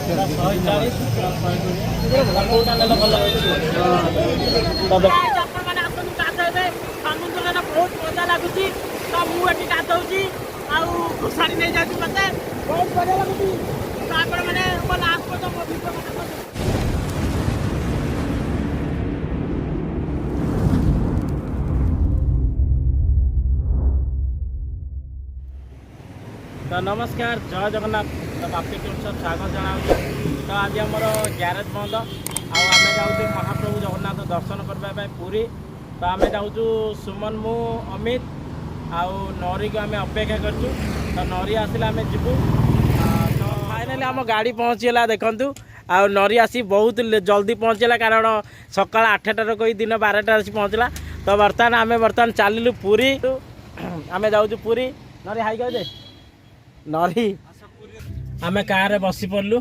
बहुत मजा लगुच मुझे गाधौची आसाड़ी नहीं जाती मत बहुत बढ़िया लगुच मैंने लास्ट तो मो भिडियो तो नमस्कार जय जगन्नाथ तो बापी सब स्वागत जनाऊँ तो आज आमर ग्यारेज बंद आम जाऊँ महाप्रभु जगन्नाथ दर्शन करने पुरी तो आम जाऊँ सुमन मु अमित आउ नरी को आम अपेक्षा करूँ तो नरी आसला आम जीवु तो फाइनाली आम गाड़ी पहुँचीगला देखु आउ नरी आसी बहुत जल्दी पहुँचला कारण सकाल 8टार कोई दिन 12टार आसी पहुँचला तो बर्तमान चलू पुरी आम जाऊँ पुरी नरी हाई कह दे नरी आम कार बसी पड़लु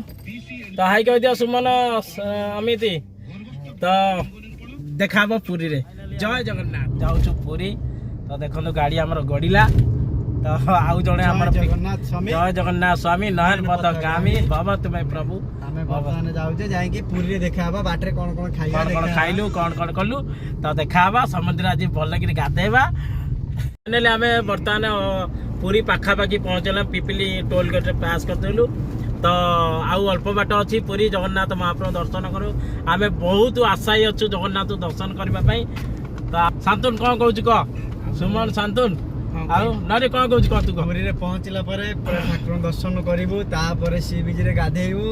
तो हाई कह दिया सुमन अमित तो देखा पुरी रे जय जगन्नाथ जाऊँ पुरी तो देखो गाड़ी आमर गड़िला तो आउ जड़े जय जगन्नाथ स्वामी नयन पद गामी भव तुम्हें प्रभु जाइए पुरी देखा बाटे कौन कौन खाइलु कौन कौन कलु तो देखा समुद्र आज भल कि गाधेबा आम बर्तमान पुरी पाखापाखि पहुँचल पिपिली टोल गेट पास करदेलु तो आउ अल्प बाट अच्छी पुरी जगन्नाथ महाप्रभु दर्शन करूँ आम बहुत आशायी अच्छु जगन्नाथ दर्शन करने तो शांतुन कौन कहूँ कह सुमन शांतुन आउ नरे कौन कहूँ कह तू पुरी पहुँचला ठाकुर दर्शन करूँ सी बीच गाधेबू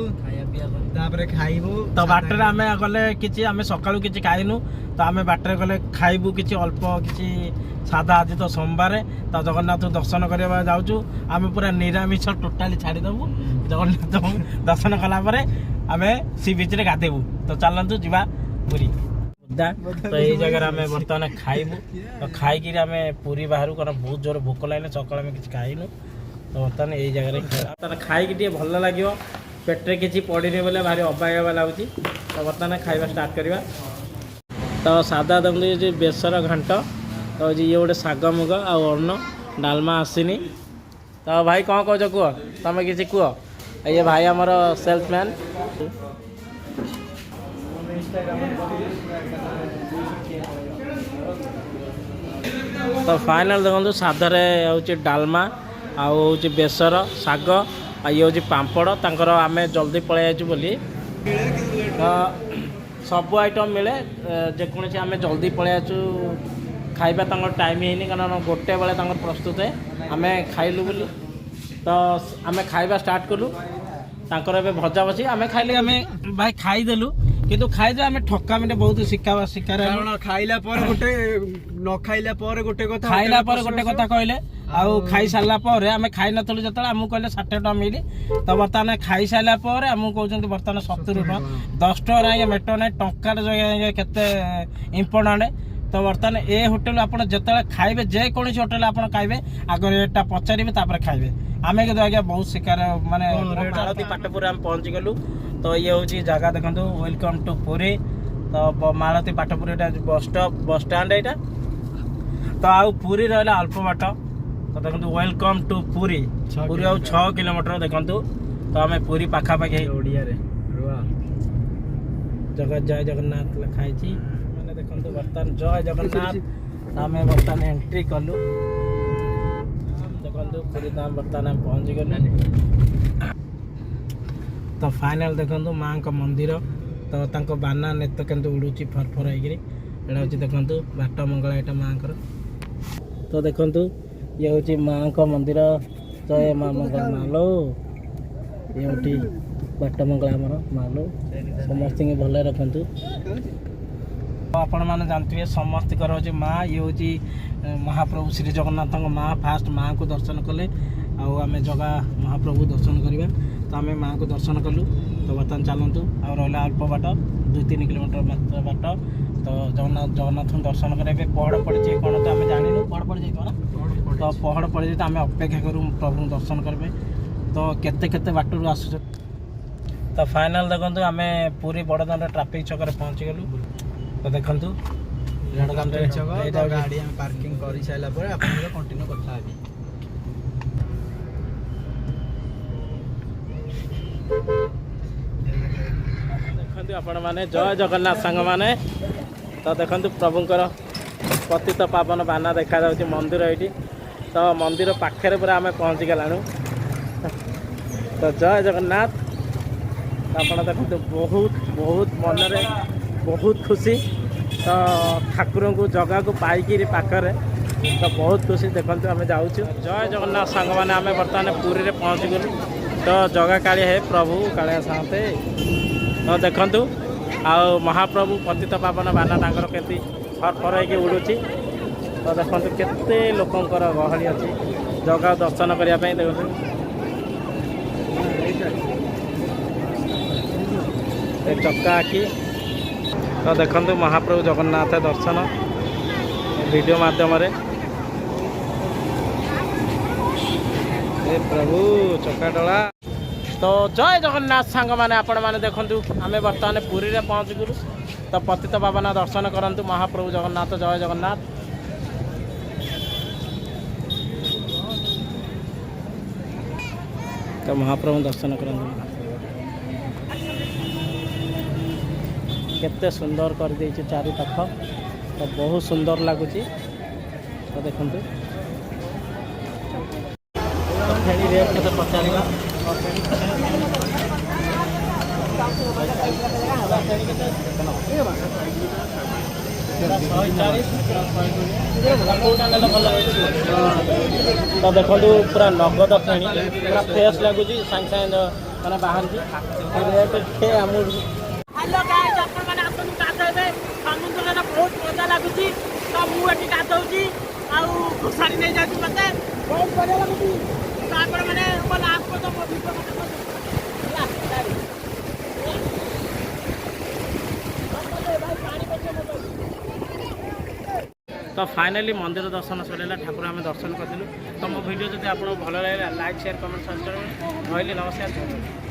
खाइबू तो बाटर आम गले कि सकालू कि खाइनु तो आम बाटर गले खाइबू कि अल्प कि सादा आज तो सोमवार तो जगन्नाथ दर्शन करने जाऊँ आम पूरा निरामिष टोटाली छाड़देबू जगन्नाथ दर्शन कलापर आम सी बीच गाधेबू तो चलतु जा पुरी तो ये जगह आम बर्तमान खाइबू तो खाई आम पुरी बाहर कारण बहुत जोर भोक लगे सकाल आम कि खाइनु तो बर्तमान यही जगह खाई भल लगे पेटे किसी पड़े बोले भारी अबाया लगुच तो बर्तमान खाଇବା स्टार्ट करवा तो सादा देखते बेसर घाट तो ये गोटे शाग मुग अन्न डालमा आसनी तो भाई कौन कह कह तुम किसी कह ये भाई आमर सेल्समैन तो फाइनल देखो साधारे हूँ डालमा आउ बेसर शाग ये हूँ पापड़ तर आम जल्दी पलि बोली तो सबू आइटम मिले जेकोसी आम जल्दी पलि खाइबा टाइम है कारण गोटे बेले प्रस्तुत है आम खाइलु बोली तो आम खाइबा स्टार्ट कलु तांकर ए भजा बसी आम खाइले आम भाई खाईदेलु किंतु खाईदे आम ठकामी बहुत शिकार खाइला गोटे न खाइला गोटे कथा खाइला गोटे कथा कहले आउ खाई सारा पर आम खाई नथलु जो आमको कहले 60 टका मिली तो बर्तमान खाई सारा पर आमको कहते बर्तमान 70 टका 10 टका मेट ना टंकार केते इम्पोर्टाट तो बर्तमान ए होटेल आप जिते खाइबे जेकोसी होटेल आप खाइबे आग रेटा पचारे खाइबे आम कि आज्ञा बहुत शिकार माने मालती पाटपुर आम पहुँची गलु तो ये हूँ जगह देखो वेलकम टू पुरी तो मालती पाटपुर बस स्टाण्ड यहाँ तो आउ पुरी रहा अल्प बाट तो देखो वेलकम टू पुरी पुरी आउ 6 किलोमीटर देखु तो आम पुरी पाखापाखि ओडिया जगह जय जगन्नाथ लिखाई मैंने देखो बर्तमान जय जगन्नाथ आम बर्तमान एंट्री कलु देखो पुरी तो बर्तमान आम पहुँची गलु तो फाइनल देखो माँ का मंदिर तो तांको बाना नेत के उड़ूची फरफर होकर यहाँ हूँ देखो बाट मंगला यहाँ माँ तो देखु ये हूँ माँ का मंदिर जय माँ मंगला मालो ये हूँ बाट मंगला आमर मालो समस्त भल रखु आपण मैंने जानते हैं समस्त हूँ माँ ये हूँ महाप्रभु श्री जगन्नाथ माँ फास्ट माँ को दर्शन कले आम जगह महाप्रभु दर्शन करवा तो आम माँ को दर्शन कलु तो बर्तमान चलतु आ रहा अल्प बाट 2-3 किलोमीटर मात्र बाट तो जगन्नाथ दर्शन करेंगे पहाड़ पड़ी कौन तो आम जानू पहाड़ पड़ जाए तो पहाड़ पड़ जाए तो आम अपेक्षा करूँ प्रभु दर्शन करेंगे तो केते केते बाटर आस तो फाइनल देखो आम पूरी बड़दान ट्राफिक छक पहुँची गलु तो देखु गाड़ी पार्किंग कर सारा कंटिन्यू कथा ଦେଖନ୍ତୁ ଆପଣମାନେ ଜୟ ଜଗନ୍ନାଥ ସାଙ୍ଗମାନେ। ତ ଦେଖନ୍ତୁ ପ୍ରଭୁଙ୍କର ପତିତ ପାବନ ବାନା ଦେଖାଯାଉଛି ମନ୍ଦିର ଏଇଠି। ତ ମନ୍ଦିର ପାଖରେ ପୁରା ଆମେ ପହଞ୍ଚିଗଲାଣୁ। ତ ଜୟ ଜଗନ୍ନାଥ। ଆପଣ ଦେଖନ୍ତୁ ବହୁତ ବହୁତ ମନରେ ବହୁତ ଖୁସି। ତ ଠାକୁରଙ୍କୁ ଜଗାକୁ ପାଇକିରି ପାଖରେ ତ ବହୁତ ଖୁସି। ଦେଖନ୍ତୁ ଆମେ ଯାଉଛୁ। ଜୟ ଜଗନ୍ନାଥ ସାଙ୍ଗମାନେ, ଆମେ ବର୍ତ୍ତମାନ ପୁରୀରେ ପହଞ୍ଚିଗଲୁ। ତ ଜଗା କାଳିଆ ହେ ପ୍ରଭୁ କାଳିଆ ସାଥେ। ତ ଦେଖନ୍ତୁ ଆଉ ମହାପ୍ରଭୁ ପତିତ ପାବନ ବାନା ତାଙ୍କର କେମିତି ଫରଫର ହେଇକି ଉଡ଼ୁଛି। ତ ଦେଖନ୍ତୁ କେତେ ଲୋକଙ୍କର ଗହଳି ଅଛି ଜଗା ଦର୍ଶନ କରିବା ପାଇଁ। ଦେଖନ୍ତୁ ଏ ଚକା ଆଖି। ତ ଦେଖନ୍ତୁ ମହାପ୍ରଭୁ ଜଗନ୍ନାଥ ଦର୍ଶନ ଭିଡ଼ିଓ ମାଧ୍ୟମରେ। ଏ ପ୍ରଭୁ ଚକାଡଳା। ତ ଜୟ ଜଗନ୍ନାଥ ସାଙ୍ଗମାନେ, ଆପଣମାନେ ଦେଖନ୍ତୁ ଆମେ ବର୍ତ୍ତମାନ ପୁରୀରେ ପହଞ୍ଚିଗଲୁ। ତ ପତିତ ପାବନ ଦର୍ଶନ କରନ୍ତୁ ମହାପ୍ରଭୁ ଜଗନ୍ନାଥ। ଜୟ ଜଗନ୍ନାଥ। ତ ମହାପ୍ରଭୁ ଦର୍ଶନ କରନ୍ତୁ। କେତେ ସୁନ୍ଦର କରିଦେଇଛି ଚାରିପାଖ। ତ ବହୁତ ସୁନ୍ଦର ଲାଗୁଛି। ତ ଦେଖନ୍ତୁ ଫେଣି ରେଟ୍ କେତେ ପଚାରିବା। ତ ଦେଖନ୍ତୁ ପୁରା ନଗଦ ଫେଣି ପୁରା ଫ୍ରେଶ୍ ଲାଗୁଛି। ସାଙ୍ଗେ ସାଙ୍ଗେ ମାନେ ବାହାରୁଛି। ରେଟ୍ ଟିକେ ଆମକୁ। ହ୍ୟାଲୋ ଗାଇସ୍, ଆପଣମାନେ ଆସନ୍ତୁ ଗାଧୋଇବେ। ସମୁଦ୍ରରେ ବହୁତ ମଜା ଲାଗୁଛି। ତ ମୁଁ ଏଠି ଗାଧୋଉଛି ଆଉ ଘୋଷାରି ନେଇଯାଉଛି ମୋତେ। ବହୁତ ବଢ଼ିଆ ଲାଗୁଛି। ତ ଆପଣମାନେ ମୋ ଲାଷ୍ଟ ପର୍ଯ୍ୟନ୍ତ ମୋ ଭିଡ଼ିଓ ମୋତେ ତ ଫାଇନାଲି ମନ୍ଦିର ଦର୍ଶନ ସରିଲା। ଠାକୁର ଆମେ ଦର୍ଶନ କରିଥିଲୁ। ତ ମୋ ଭିଡ଼ିଓ ଯଦି ଆପଣଙ୍କୁ ଭଲ ଲାଗିଲା ଲାଇକ୍, ସେୟାର, କମେଣ୍ଟ, ସବସ୍କ୍ରାଇବ୍। ରହିଲି, ନମସ୍କାର।